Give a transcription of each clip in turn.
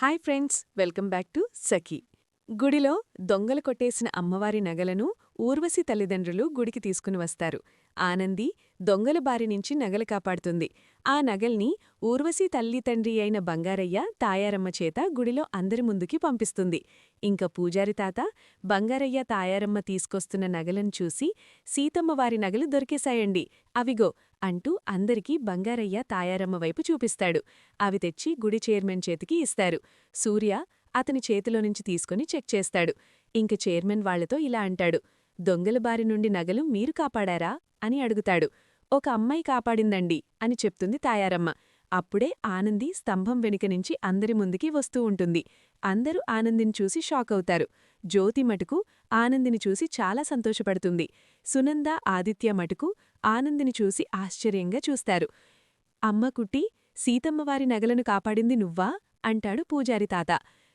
Hi friends, welcome back to Sakhi. గుడిలో దొంగలు కొట్టేసిన అమ్మవారి నగలను ఊర్వశి తల్లిదండ్రులు గుడికి తీసుకుని వస్తారు. ఆనంది దొంగల బారి నుంచి నగలు కాపాడుతుంది. ఆ నగల్ని ఊర్వశి తల్లి తండ్రి అయిన బంగారయ్య తాయారమ్మ చేత గుడిలో అందరి ముందుకి పంపిస్తుంది. ఇంక పూజారి తాత బంగారయ్య తాయారమ్మ తీసుకొస్తున్న నగలను చూసి, సీతమ్మవారి నగలు దొరికేశాయండి, అవిగో అంటూ అందరికీ బంగారయ్య తాయారమ్మ వైపు చూపిస్తాడు. అవి తెచ్చి గుడి చైర్మన్ చేతికి ఇస్తారు. సూర్య అతని చేతిలోనుంచి తీసుకుని చెక్ చేస్తాడు. ఇంక చైర్మన్ వాళ్లతో ఇలా అంటాడు, దొంగల బారి నుండి నగలు మీరు కాపాడారా అని అడుగుతాడు. ఒక అమ్మాయి కాపాడిందండి అని చెప్తుంది తాయారమ్మ. అప్పుడే ఆనంది స్తంభం వెనుక నుంచి అందరి ముందుకి వస్తూ ఉంటుంది. అందరూ ఆనందిని చూసి షాకవుతారు. జ్యోతి మటుకు ఆనందిని చూసి చాలా సంతోషపడుతుంది. సునంద, ఆదిత్య మటుకు ఆనందిని చూసి ఆశ్చర్యంగా చూస్తారు. అమ్మ కుట్టి, సీతమ్మవారి నగలను కాపాడింది నువ్వా అంటాడు పూజారి తాత.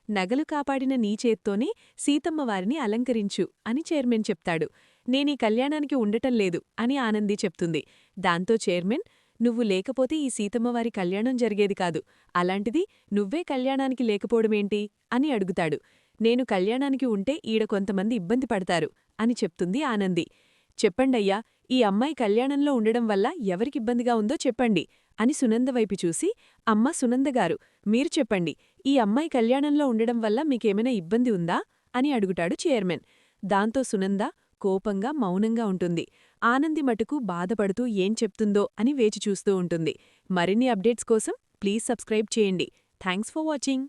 నగలు కాపాడిన నీ చేత్తోనే సీతమ్మవారిని అలంకరించు అని చైర్మన్ చెప్తాడు. నేనీ కళ్యాణానికి ఉండటం లేదు అని ఆనంది చెప్తుంది. దాంతో చైర్మన్, నువ్వు లేకపోతే ఈ సీతమ్మవారి కళ్యాణం జరిగేది కాదు, అలాంటిది నువ్వే కళ్యాణానికి లేకపోవడమేంటి అని అడుగుతాడు. నేను కళ్యాణానికి ఉంటే ఈడ కొంతమంది ఇబ్బంది పడతారు అని చెప్తుంది ఆనంది. చెప్పండయ్యా, ఈ అమ్మాయి కళ్యాణంలో ఉండడం వల్ల ఎవరికిబ్బందిగా ఉందో చెప్పండి అని సునంద వైపు చూసి, అమ్మ సునందగారు, మీరు చెప్పండి, ఈ అమ్మాయి కళ్యాణంలో ఉండడం వల్ల మీకేమైనా ఇబ్బంది ఉందా అని అడుగుతాడు చైర్మన్. దాంతో సునంద కోపంగా మౌనంగా ఉంటుంది. ఆనంది మటుకు బాధపడుతూ ఏం చెప్తుందో అని వేచి చూస్తూ ఉంటుంది. మరిన్ని అప్డేట్స్ కోసం ప్లీజ్ సబ్స్క్రైబ్ చేయండి. Thanks for watching.